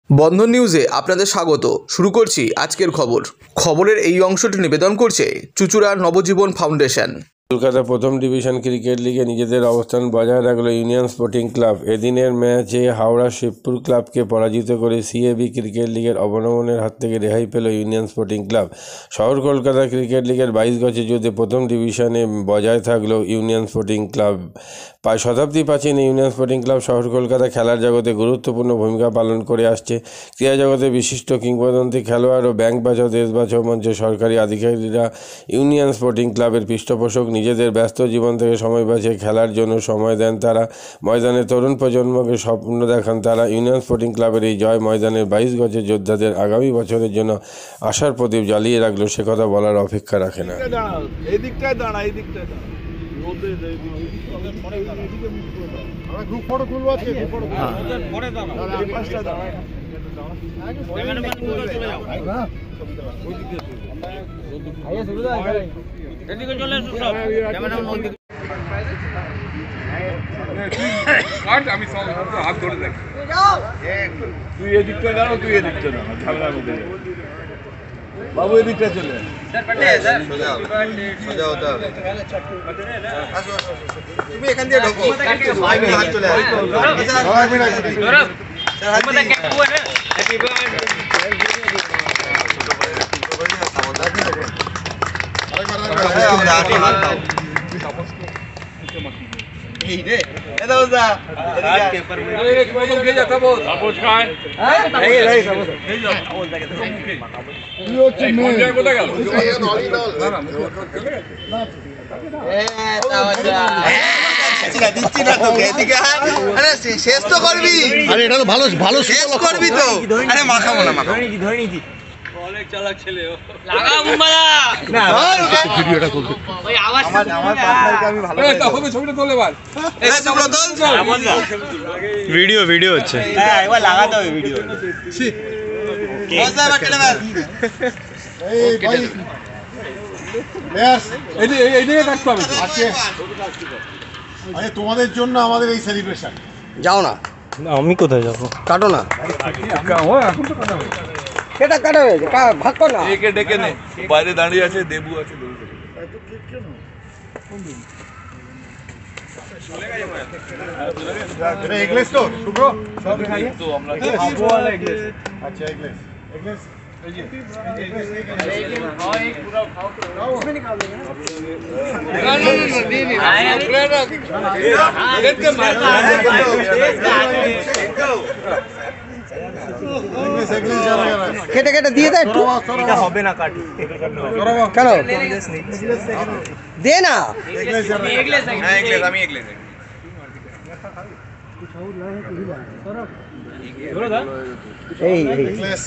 বন্ধন নিউজে আপনাদের স্বাগত। শুরু করছি আজকের খবরের এই অংশটি নিবেদন করছে চুঁচুড়া নবজীবন ফাউন্ডেশন। কলকাতা প্রথম ডিভিশন ক্রিকেট লিগে নিজেদের অবস্থান বজায় রাখল ইউনিয়ন স্পোর্টিং ক্লাব। এদিনের ম্যাচে হাওড়া শিবপুর ক্লাবকে পরাজিত করে সিএবি ক্রিকেট লিগের অবনমনের হাত থেকে রেহাই পেল ইউনিয়ন স্পোর্টিং ক্লাব। শহর কলকাতা ক্রিকেট লিগের 22 গজের যুদ্ধে প্রথম ডিভিশনে বজায় থাকল ইউনিয়ন স্পোর্টিং ক্লাব। প্রায় শতাব্দী প্রাচীন ইউনিয়ন স্পোর্টিং ক্লাব শহর কলকাতা খেলার জগতে গুরুত্বপূর্ণ ভূমিকা পালন করে আসছে। ক্রীড়া জগতে বিশিষ্ট কিংবদন্তি খেলোয়াড় ও ব্যাংক বাঁচাও দেশ বাঁচাও মঞ্চের সরকারি আধিকারিকরা ইউনিয়ন স্পোর্টিং ক্লাবের পৃষ্ঠপোষক। নিজেদের ব্যস্ত জীবন থেকে সময় বাঁচিয়ে খেলার জন্য সময় দেন তারা। ময়দানে তরুণ প্রজন্মকে স্বপ্ন দেখান তারা। ইউনিয়ন স্পোর্টিং ক্লাবের এই জয় ময়দানের 22 গজের যোদ্ধাদের আগামী বছরের জন্য আশার প্রদীপ জ্বালিয়ে রাখলো, সে কথা বলার অপেক্ষা রাখে না। আমি হাত ধরে দেখি, তুই এদিকটা দাঁড়াও, তুই এদিকটা দাঁড়াও, ঝামেলার মধ্যে বাবু এদিকটা চলে তুমি এখান দিয়ে ঢোকো, হাত চলে শেষ তো করবি। আরে এটা তো ভালো ভালো শেষ করবি তো। আরে মাখাবো না, মাখাবো ধরে নিতি। অনেক চালাক ছেলে ও। লাগা মুম্বাদা না ভিডিওটা করতে ওই আওয়াজ আমার পার্টনারকে আমি ভালো এই তাহলে ছবিটা তোলে এবার এই তোমরা তোল ভিডিও হচ্ছে। হ্যাঁ এবার লাগাতে হবে ভিডিও। মজা বা কেটে দাও এই ভাই এই দিকে কাটতে হবে আজকে। আরে তোমাদের জন্য আমাদের এই সেলিব্রেশন। যাও না, আমি কোথায় যাবো? কাটো না, এখন তো কাটা হবে, সেটা কাটা হয়েছে, ভাগ কর না। একে ডেকে নে, বাইরে দাঁড়িয়ে আছে, দেবু আছে, এগলেস তো শুভ্র সব খাইয়ে তো আমরা খাবো ওয়ালা এগলেস। আচ্ছা এগলেস এই যে খাও এক পুরো খাও তো उसमें नहीं खा लेंगे ना। কেটে কেটে দিয়ে দে একটু। এটা হবে না, কাটি কেন দে না। আমি এগলেস এই এগলেস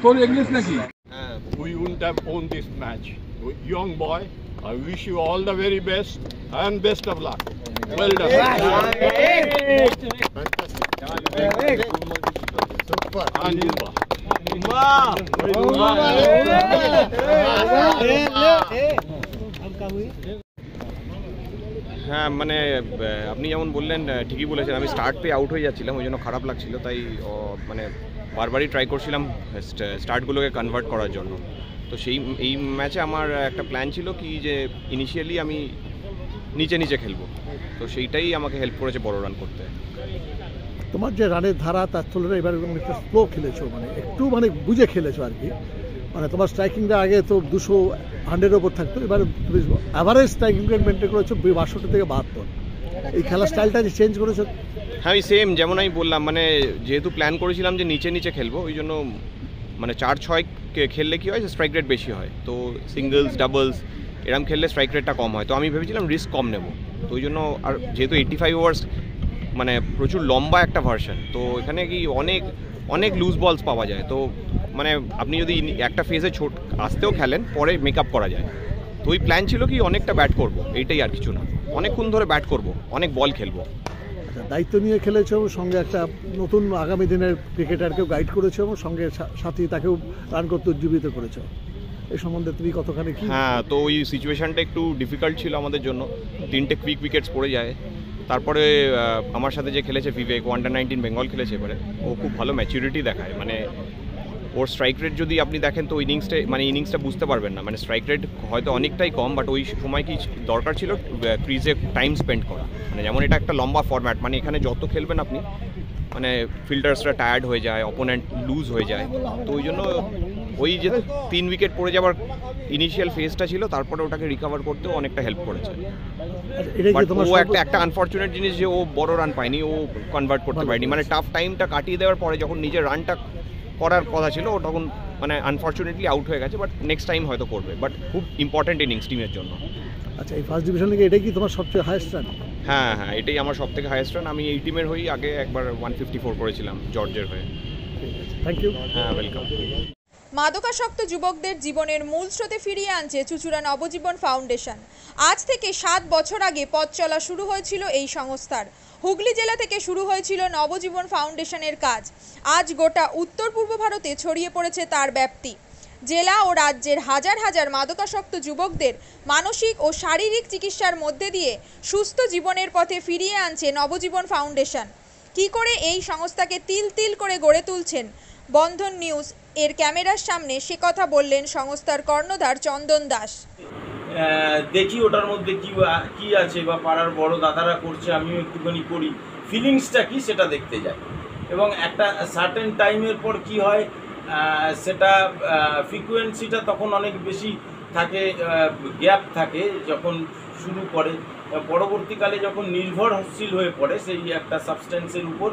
তোর এগলেস নাকি? We wouldn't have won this match. Young boy, I wish you all the very best and best of luck. Well done. Super. And Zumba. হ্যাঁ মানে আপনি যেমন বললেন ঠিকই বলেছেন, আমি স্টার্ট পেয়ে আউট হয়ে যাচ্ছিলাম, ওই জন্য খারাপ লাগছিল, তাই মানে বারবারই ট্রাই করছিলাম স্টার্টগুলোকে কনভার্ট করার জন্য। তো এই ম্যাচে আমার একটা প্ল্যান ছিল কি যে ইনিশিয়ালি আমি নিচে খেলবো, তো সেইটাই আমাকে হেল্প করেছে বড় রান করতে। তোমার যে রানের ধারা তার তুলনায় এবার একটা স্লো খেলেছো, মানে একটু মানে বুঝে খেলেছো আর কি। মানে তোমার স্ট্রাইকিংটা আগে তো 200-100 ওপর থাকতো, এবার অ্যাভারেজ স্ট্রাইকিং রেট মেনটেন করেছো 62 থেকে 72। এই খেলার স্টাইলটা যে চেঞ্জ করেছো। হ্যাঁ ওই সেম, যেমন আমি বললাম, মানে যেহেতু প্ল্যান করেছিলাম যে নিচে খেলবো, ওই জন্য মানে 4-6 খেললে কী হয়, স্ট্রাইক রেট বেশি হয়, তো সিঙ্গলস ডাবলস এরম খেললে স্ট্রাইক রেটটা কম হয়। তো আমি ভেবেছিলাম রিস্ক কম নেব, তো ওই জন্য। আর যেহেতু 85 ওভার্স মানে প্রচুর লম্বা একটা ভার্সন, তো এখানে কি অনেক লুজ বলস পাওয়া যায়, তো মানে আপনি যদি একটা ফেজে আসতেও খেলেন, পরে মেকআপ করা যায়। তো ওই প্ল্যান ছিল কি অনেকটা ব্যাট করব, এইটাই আর কিছু না, অনেকক্ষণ ধরে ব্যাট করব, অনেক বল খেলবো। দায়িত্ব নিয়ে খেলেছো, সঙ্গে একটা নতুন আগামী দিনের ক্রিকেটারকেও গাইড করেছো এবং সঙ্গে সাথী তাকেও রান করতে উজ্জীবিত করেছো। এই সম্বন্ধে তুমি কতখানি কি? হ্যাঁ, তো ওই সিচুয়েশানটা একটু ডিফিকাল্ট ছিল আমাদের জন্য। 3টে কুইক উইকেটস পড়ে যায়। তারপরে আমার সাথে যে খেলেছে বিবেক, আন্ডার-19 বেঙ্গল খেলেছে এবারে, ও খুব ভালো ম্যাচুরিটি দেখায়। মানে ওর স্ট্রাইক রেট যদি আপনি দেখেন তো ইনিংসটা বুঝতে পারবেন না। মানে স্ট্রাইক রেট হয়তো অনেকটাই কম, বাট ওই সময় কি দরকার ছিল ক্রিজে টাইম স্পেন্ড করা। মানে যেমন এটা একটা লম্বা ফরম্যাট, মানে এখানে যত খেলবেন আপনি, মানে ফিল্ডার্সরা টায়ার্ড হয়ে যায়, অপোনেন্ট লুজ হয়ে যায়। তো ওই জন্য ওই যে 3 উইকেট পড়ে যাওয়ার ইনিশিয়াল ফেজটা ছিল, তারপরে ওটাকে রিকভার করতেও অনেকটা হেল্প করেছে। ও একটা আনফর্চুনেট জিনিস যে ও বড় রান পায়নি, ও কনভার্ট করতে পারেনি। মানে টাফ টাইমটা কাটিয়ে দেওয়ার পরে যখন নিজের রানটা করার কথা ছিল, ও তখন মানে আনফর্চুনেটলি আউট হয়ে গেছে। বাট নেক্সট টাইম হয়তো করবে। বাট খুব ইম্পর্টেন্ট ইনিংস টিমের জন্য। আচ্ছা, এই ফার্স্ট ডিভিশন লিগে এটাই কি তোমার সবচেয়ে হাইয়েস্ট রান? হ্যাঁ, এটাই আমার সব থেকে হাইয়েস্ট রান। আমি এই টিমের হয়ে আগে একবার 154 করেছিলাম জর্জের হয়ে। Thank you. হ্যাঁ, ওয়েলকাম। মাদকাসক্ত যুবকদের জীবনের মূল স্রোতে ফিরিয়ে আনছে চুঁচুড়া নবজীবন ফাউন্ডেশন। আজ থেকে 7 বছর আগে পথ চলা শুরু হয়েছিল এই সংস্থার। হুগলি জেলা থেকে শুরু হয়েছিল নবজীবন ফাউন্ডেশনের কাজ। আজ গোটা উত্তর পূর্ব ভারতে ছড়িয়ে পড়েছে তার ব্যাপ্তি। জেলা ও রাজ্যের হাজার হাজার মাদকাসক্ত যুবকদের মানসিক ও শারীরিক চিকিৎসার মধ্যে দিয়ে সুস্থ জীবনের পথে ফিরিয়ে আনছে নবজীবন ফাউন্ডেশন। কী করে এই সংস্থাকে তিল তিল করে গড়ে তুলছেন বন্ধন নিউজ এর ক্যামেরার সামনে, সে কথা বললেন সংস্থার কর্ণধার চন্দন দাস। দেখি ওটার মধ্যে কি আছে, বা পাড়ার বড় দাদারা করছে, আমিও একটুখানি করি, ফিলিংসটা কি সেটা দেখতে যাই। এবং একটা সার্টেন টাইমের পর কি হয়, সেটা ফ্রিকোয়েন্সিটা তখন অনেক বেশি থাকে, গ্যাপ থাকে যখন শুরু করে। পরবর্তীকালে যখন নির্ভরশীল হয়ে পড়ে সেই একটা সাবস্টেন্সের উপর,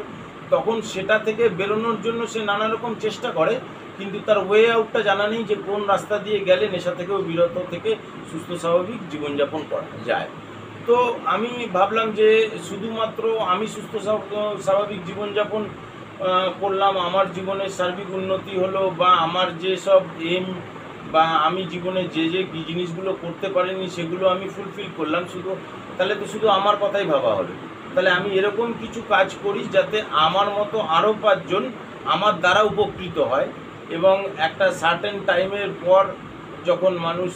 তখন সেটা থেকে বেরোনোর জন্য সে নানা রকম চেষ্টা করে, কিন্তু তার ওয়ে আউটটা জানা নেই যে কোন রাস্তা দিয়ে গেলে নেশা থেকেও বিরত থেকে সুস্থ স্বাভাবিক জীবনযাপন করা যায়। তো আমি ভাবলাম যে শুধুমাত্র আমি সুস্থ স্বাভাবিক জীবনযাপন করলাম, আমার জীবনের সার্বিক উন্নতি হলো, বা আমার যে সব এম বা আমি জীবনে যে জিনিসগুলো করতে পারিনি সেগুলো আমি ফুলফিল করলাম, তাহলে তো শুধু আমার কথাই ভাবা হলো। তাহলে আমি এরকম কিছু কাজ করি যাতে আমার মতো আরও 5 জন আমার দ্বারা উপকৃত হয়। এবং একটা সার্টেন টাইমের পর যখন মানুষ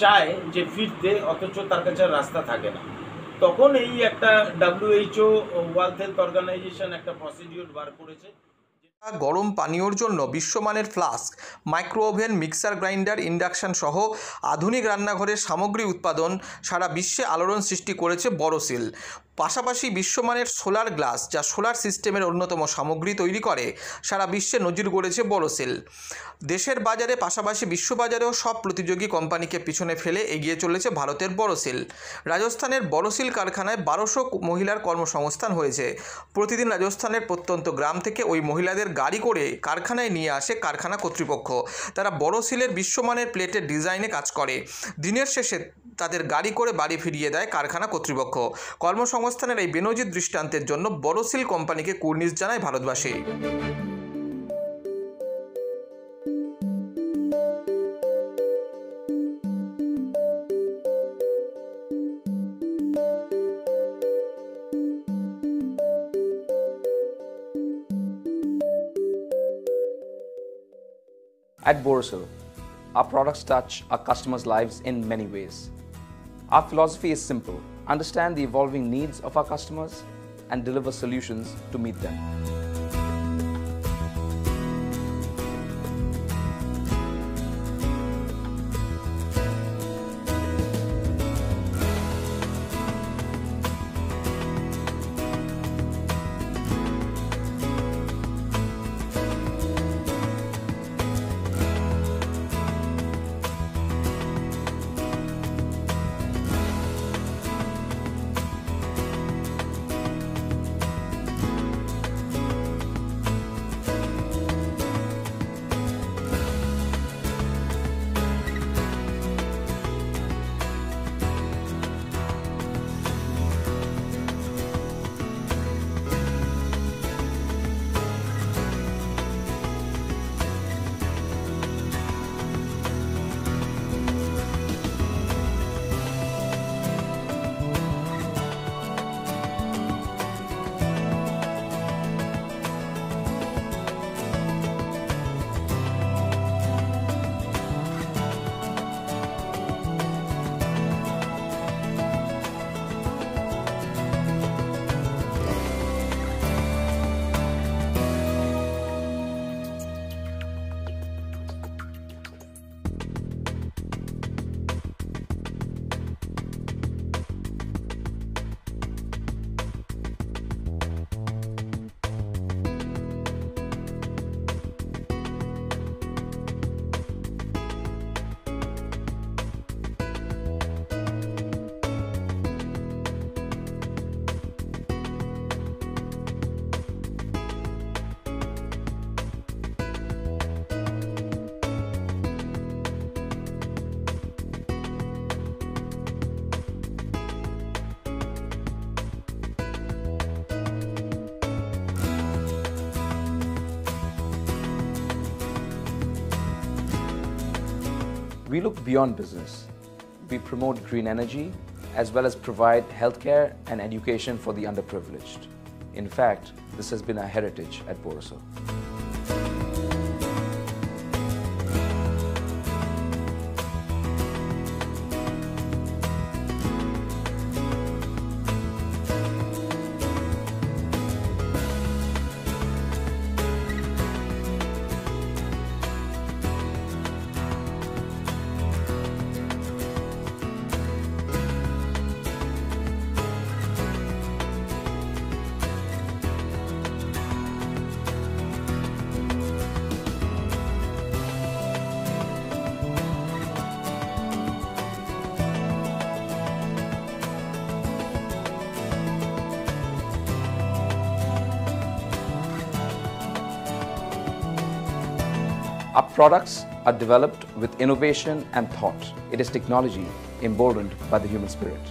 চায় যে ফিরতে, অথচ তার কাছে রাস্তা থাকে না, তখন এই একটা WHO ওয়ার্ল্ড হেলথ অর্গানাইজেশন একটা প্রসিডিওর বার করেছে। গরম পানীয়র জন্য বিশ্বমানের flask, micro oven, mixer grinder, induction সহ আধুনিক রান্নাঘরের সামগ্রী উৎপাদন সারা বিশ্বে আলোড়ন সৃষ্টি করেছে বড়সিল। পাশাপাশি বিশ্বমানের সোলার গ্লাস, যা সোলার সিস্টেমের অন্যতম সামগ্রী তৈরি করে, সারা বিশ্বে নজির গড়েছে বড়সিল। দেশের বাজারে পাশাপাশি বিশ্ববাজারেও সব প্রতিযোগী কোম্পানিকে পিছনে ফেলে এগিয়ে চলেছে ভারতের বড়সিল। রাজস্থানের বড়সিল কারখানায় 1200 মহিলার কর্মসংস্থান হয়েছে। প্রতিদিন রাজস্থানের প্রত্যন্ত গ্রাম থেকে ওই মহিলাদের গাড়ি করে কারখানায় নিয়ে আসে কারখানা কর্তৃপক্ষ। তারা বড়সিলের বিশ্বমানের প্লেটের ডিজাইনে কাজ করে। দিনের শেষে তাদের গাড়ি করে বাড়ি ফিরিয়ে দেয় কারখানা কর্তৃপক্ষ। কর্মসংস্থানের এই বেনজির দৃষ্টান্তের জন্য বড়সিল কোম্পানিকে কুর্নিশ জানায় ভারতবাসী। At Borosil, our products touch our customers' lives in many ways. Our philosophy is simple: understand the evolving needs of our customers and deliver solutions to meet them. We look beyond business. We promote green energy as well as provide healthcare and education for the underprivileged. In fact, this has been our heritage at Borosil. Our products are developed with innovation and thought. It is technology emboldened by the human spirit.